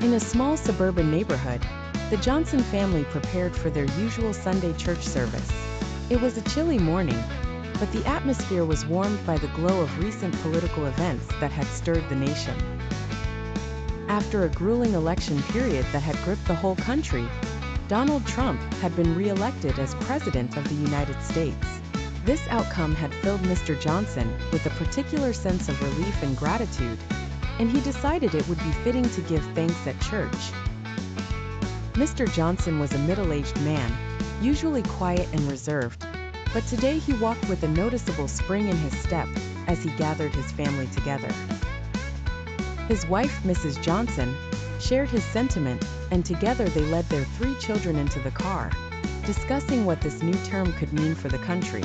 In a small suburban neighborhood, the Johnson family prepared for their usual Sunday church service. It was a chilly morning, but the atmosphere was warmed by the glow of recent political events that had stirred the nation. After a grueling election period that had gripped the whole country, Donald Trump had been re-elected as President of the United States. This outcome had filled Mr. Johnson with a particular sense of relief and gratitude, and he decided it would be fitting to give thanks at church. Mr. Johnson was a middle-aged man, usually quiet and reserved, but today he walked with a noticeable spring in his step as he gathered his family together. His wife, Mrs. Johnson, shared his sentiment, and together they led their 3 children into the car, discussing what this new term could mean for the country.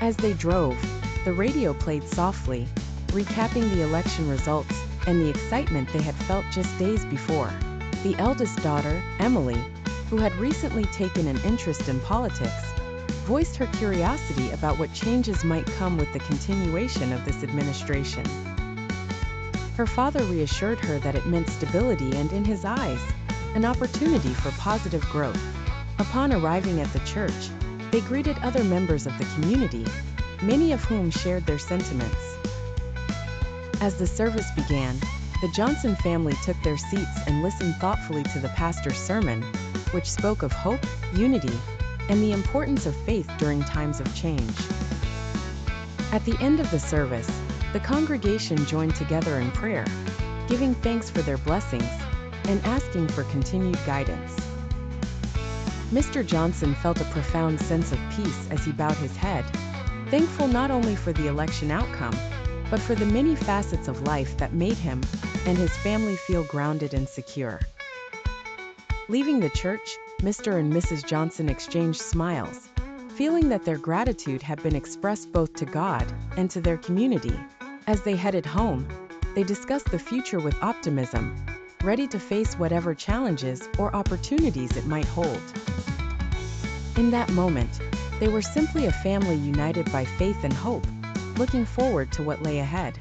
As they drove, the radio played softly, recapping the election results and the excitement they had felt just days before. The eldest daughter, Emily, who had recently taken an interest in politics, voiced her curiosity about what changes might come with the continuation of this administration. Her father reassured her that it meant stability and, in his eyes, an opportunity for positive growth. Upon arriving at the church, they greeted other members of the community, many of whom shared their sentiments. As the service began, the Johnson family took their seats and listened thoughtfully to the pastor's sermon, which spoke of hope, unity, and the importance of faith during times of change. At the end of the service, the congregation joined together in prayer, giving thanks for their blessings and asking for continued guidance. Mr. Johnson felt a profound sense of peace as he bowed his head, thankful not only for the election outcome, but for the many facets of life that made him and his family feel grounded and secure. Leaving the church, Mr. and Mrs. Johnson exchanged smiles, feeling that their gratitude had been expressed both to God and to their community. As they headed home, they discussed the future with optimism, ready to face whatever challenges or opportunities it might hold. In that moment, they were simply a family united by faith and hope, looking forward to what lay ahead.